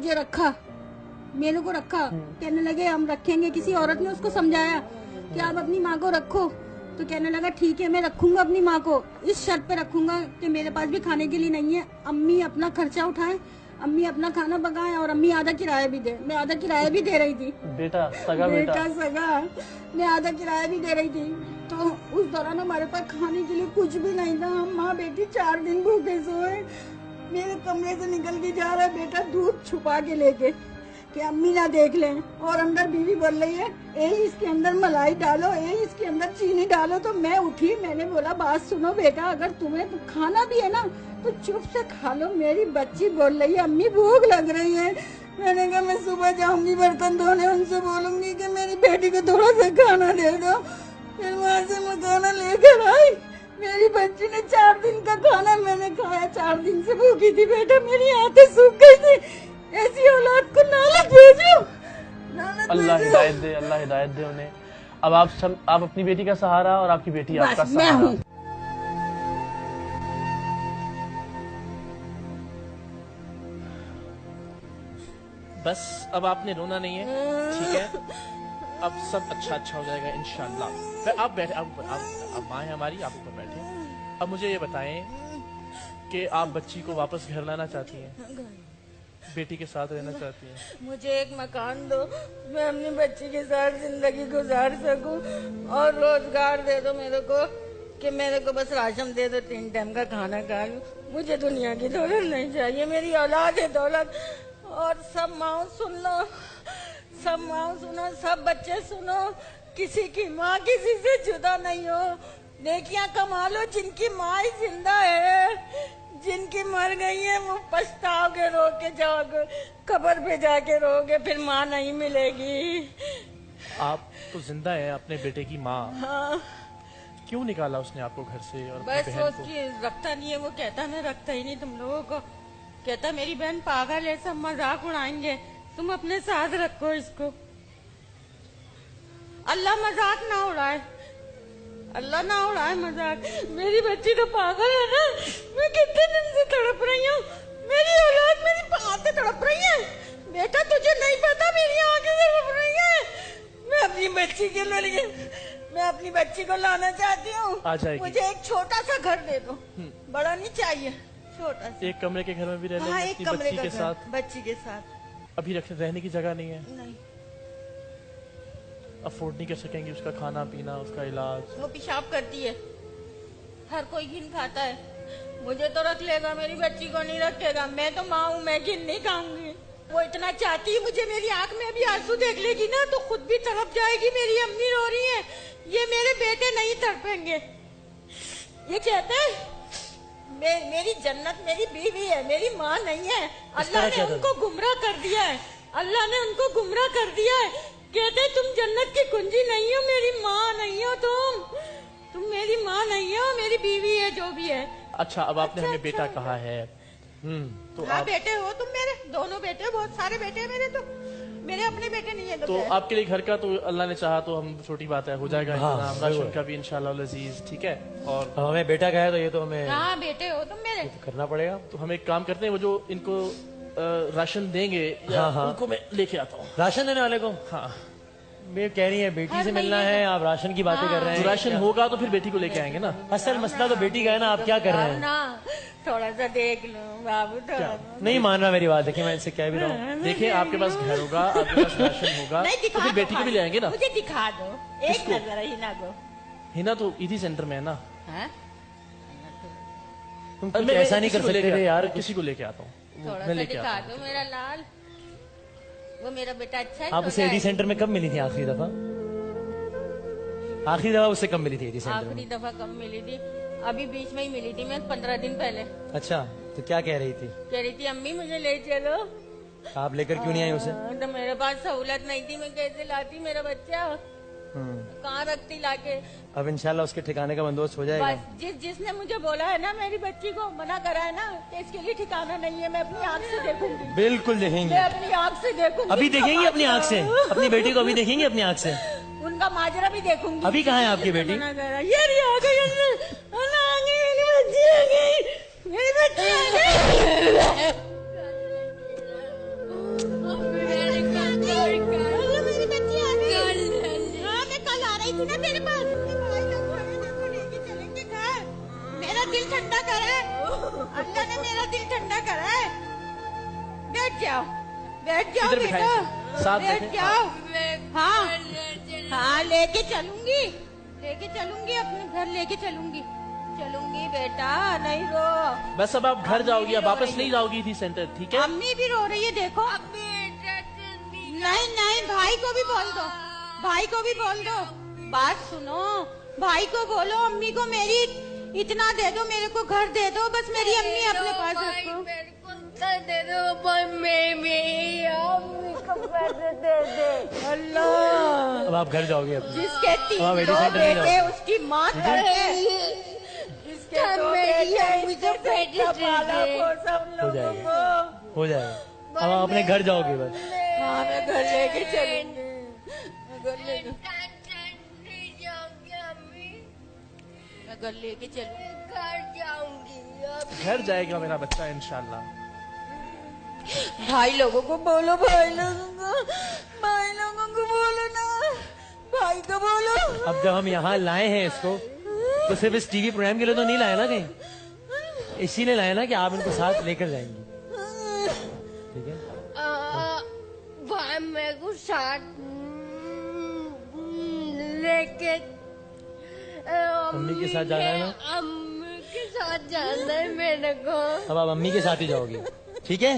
मुझे रखा, मेरे को रखा। कहने लगे हम रखेंगे। किसी औरत ने उसको समझाया कि आप अपनी माँ को रखो, तो कहने लगा ठीक है मैं रखूंगा अपनी माँ को, इस शर्त पे रखूंगा कि मेरे पास भी खाने के लिए नहीं है, अम्मी अपना खर्चा उठाए, अम्मी अपना खाना पकाए और अम्मी आधा किराया भी दे। मैं आधा किराया भी दे रही थी। बेटा सगा बेटा सगा, मैं आधा किराया भी दे रही थी। तो उस दौरान हमारे पास खाने के लिए कुछ भी नहीं था। हम माँ बेटी 4 दिन भूखे सोए। मेरे कमरे से निकल के जा रहा है बेटा दूध छुपा के लेके कि अम्मी ना देख लें, और अंदर बीवी बोल रही है ए इसके अंदर मलाई डालो, ए इसके अंदर चीनी डालो। तो मैं उठी, मैंने बोला बात सुनो बेटा, अगर तुम्हें तो खाना भी है ना तो चुप से खा लो। मेरी बच्ची बोल रही है अम्मी भूख लग रही है। मैंने कहा मैं सुबह जाऊंगी बर्तन धोने, उनसे बोलूंगी कि मेरी बेटी को थोड़ा सा खाना दे दो। फिर वहाँ से मैं खाना लेकर आई। मेरी बच्ची ने 4 दिन का खाना मैंने खाया, 4 दिन से भूखी थी बेटा, मेरी आंखें सूख गई थी। ऐसी औलाद को नालत भेजो, अल्लाह हिदायत दे, अल्लाह हिदायत दे उन्हें। अब आप अपनी बेटी का सहारा और आपकी बेटी आपका सहारा। बस अब आपने रोना नहीं है, ठीक है? अब सब अच्छा हो जाएगा इंशाल्लाह। आप बैठे, आप माँ है हमारी, आप ऊपर बैठे। अब मुझे ये बताएं कि आप बच्ची को वापस घर लाना चाहती हैं, बेटी के साथ रहना चाहती हैं? मुझे एक मकान दो, मैं अपनी बच्ची के साथ जिंदगी गुजार सकूं, और रोजगार दे दो मेरे को कि मेरे को बस राशन दे दो, 3 टाइम का खाना खा लूं। मुझे दुनिया की दौलत नहीं चाहिए, मेरी औलाद है दौलत। और सब माँ सुन लो, सब माँ सुनो, सब बच्चे सुनो, किसी की माँ किसी से जुदा नहीं हो। नेकियां कमा लो जिनकी माँ ही जिंदा है, जिनकी मर गई है वो पछताओगे, रो के जाओगे, कब्र पे जाके रोगे, फिर माँ नहीं मिलेगी। आप तो जिंदा हैं, अपने बेटे की माँ। हाँ। क्यों निकाला उसने आपको घर से? और बस बहन वो को उसकी रखता नहीं है, वो कहता मैं रखता ही नहीं तुम लोगों को। कहता मेरी बहन पागल है, सब मजाक उड़ाएंगे, तुम अपने साथ रखो इसको। अल्लाह मजाक ना उड़ाए, अल्लाह ना उड़ाए मजाक। मेरी बच्ची तो पागल है ना, मैं कितने दिन से तड़प रही हूँ, मेरी औलाद मेरी आंखें तड़प रही है। बेटा तुझे नहीं पता मेरी आंखें तड़प रही है। मैं अपनी बच्ची के लिए, मैं अपनी बच्ची को लाना चाहती हूँ। आ जाएगी। मुझे एक छोटा सा घर दे दो, बड़ा नहीं चाहिए, छोटा सा। एक कमरे के घर में भी रह लेंगे? हाँ, अपनी बच्ची के साथ? बच्ची के साथ। अभी रहने की जगह नहीं है? नहीं, अफोर्ड नहीं कर सकेंगी उसका खाना पीना, उसका इलाज? वो पेशाब करती है, हर कोई घिन खाता है। मुझे तो रख लेगा, मेरी बच्ची को नहीं रखेगा। मैं तो माँ हूँ, मैं घिन नहीं खाऊंगी। वो इतना चाहती है मुझे, मेरी आंख में अभी आंसू देख लेगी ना तो खुद भी तड़प जाएगी। मेरी अम्मी रो रही है, ये मेरे बेटे नहीं तड़पेंगे। ये कहते हैं मेरी जन्नत मेरी बीवी है, मेरी माँ नहीं है। अल्लाह ने उनको गुमराह कर दिया है, अल्लाह ने उनको गुमराह कर दिया है। कहते तुम जन्नत की कुंजी नहीं हो, मेरी माँ नहीं हो, तुम मेरी माँ नहीं हो, मेरी बीवी है जो भी है। अच्छा, अब आपने हमें बेटा कहा है, तो हाँ बेटे हो तुम मेरे, दोनों बेटे हो, बहुत सारे बेटे हैं मेरे, तो मेरे अपने बेटे नहीं है। तो आपके लिए घर का तो अल्लाह ने चाहा तो हम छोटी बात है, हो जाएगा इंतजाम, राशन का भी इंशाल्लाह अजीज, ठीक है? और हमें बेटा कहा है तो ये तो हमें हाँ बेटे हो तुम मेरे, तो करना पड़ेगा। तो हम एक काम करते हैं, वो जो इनको राशन देंगे उनको मैं लेके आता हूँ। राशन देने वाले को? हाँ, मैं कह रही है बेटी से मिलना है, आप राशन की बातें कर रहे हैं। तो राशन होगा तो फिर बेटी को लेके आएंगे ना। असल मसला तो बेटी का है ना, आप क्या कर रहे हैं? ना थोड़ा सा देख लो बाबू, थोड़ा नहीं मान रहा मेरी बात, देखिए मैं इनसे कह भी रहा हूँ। देखिए आपके पास घर होगा, आपके पास राशन होगा, तो फिर बेटी को भी ले आएंगे ना। मुझे दिखा दो एक नजर हिना को। हिना तो ईदी सेंटर में है ना। तुम कुछ ऐसा नहीं कर सकते थे यार, किसी को लेके आता हूँ, थोड़ा मैं सा लेके दिखा आता दो हूँ। मेरा लाल, वो मेरा बेटा अच्छा है। आप उसे एडी सेंटर में कब मिली थी आखिरी दफा? आखिरी दफा उससे कब मिली थी एडी सेंटर आखिरी में? दफा कब मिली थी? अभी बीच में ही मिली थी, मैं 15 दिन पहले। अच्छा, तो क्या कह रही थी? कह रही थी अम्मी मुझे ले चलो। आप लेकर क्यों नहीं आई उसे? तो मेरे पास सहूलत नहीं थी, मैं कैसे लाती मेरा बच्चा, कहाँ रखती लाके। अब इंशाल्लाह उसके ठिकाने का बंदोबस्त हो जाएगा। बस जिसने मुझे बोला है ना, मेरी बच्ची को मना करा है ना कि इसके लिए ठिकाना नहीं है, मैं अपनी आँख से देखूंगी। बिल्कुल देखेंगे, मैं अपनी आँख से देखूंगी। अभी देखेंगी अपनी आँख से, अपनी बेटी को अभी देखेंगी अपनी आँख से। उनका माजरा भी देखूंगी। अभी कहाँ है आपकी बेटी? मना करा, ये रही आ गई, आ गई, मेरी बच्ची आ गई, मेरी बच्ची आ गई। जाओ बैठ जाओ इधर बेटा, बिठाएं, साथ बैठ बैठें। जाओ। हाँ हाँ लेके चलूंगी अपने घर लेके चलूंगी बेटा, नहीं रो। बस अब आप घर अम्मी जाओगी, भी अब रो वापस रही नहीं है। जाओगी थी सेंटर, ठीक है? अम्मी भी रो रही है देखो। नहीं भाई को भी बोल दो, बात सुनो, भाई को बोलो अम्मी को मेरी इतना दे दो, मेरे को घर दे दो, बस मेरी अम्मी अपने पास रखो। दे दो अम्मी को पैसे दे। अल्लाह, अब आप घर जाओगे अब। जिसके अब 3 80 सेंटर नहीं बेटे जाओ। उसकी माँ तड़पे, जिसके 2 बेटे इसके पेट पाला को सब हो लोगों जाएगा, को। हो जाएगा। अब आप अपने घर जाओगे बस। हाँ मैं घर लेके चलूंगी, मैं घर लेके चलूंगी। घर जाएगा मेरा बच्चा इंशाल्लाह। भाई लोगों को बोलो, भाई लोगों को बोलो ना, भाई को बोलो। अब जब हम यहाँ लाए हैं इसको, तो सिर्फ इस टीवी प्रोग्राम के लिए तो नहीं लाए ना कहीं, इसीलिए लाए ना कि आप इनको साथ लेकर जाएंगी, ठीक है? भाई मेरे को साथ लेके अम्मी के साथ जाना है ना? अम्मी के साथ जाना है मेरे को। अब आप अम्मी के साथ ही जाओगी, ठीक है?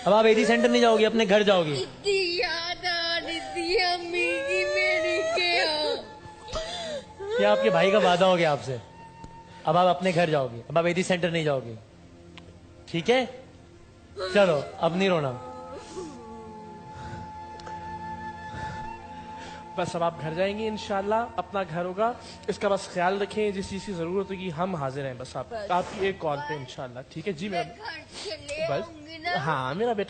अब आप 80 सेंटर नहीं जाओगी, अपने घर जाओगी। इतनी याद आ रही थी अम्मी की मेरी के। ये आपके भाई का वादा हो गया आपसे। अब आप अपने घर जाओगे, अब आप 80 सेंटर नहीं जाओगे, ठीक है? चलो अब नहीं रोना। बस अब आप घर जाएंगे इंशाल्लाह, अपना घर होगा, इसका बस ख्याल रखें, जिस चीज की जरूरत होगी हम हाजिर हैं, बस आप आपकी एक कॉल पे इंशाल्लाह, ठीक है जी? मैं घर चले बस आऊंगी ना। हाँ, मेरा बेटा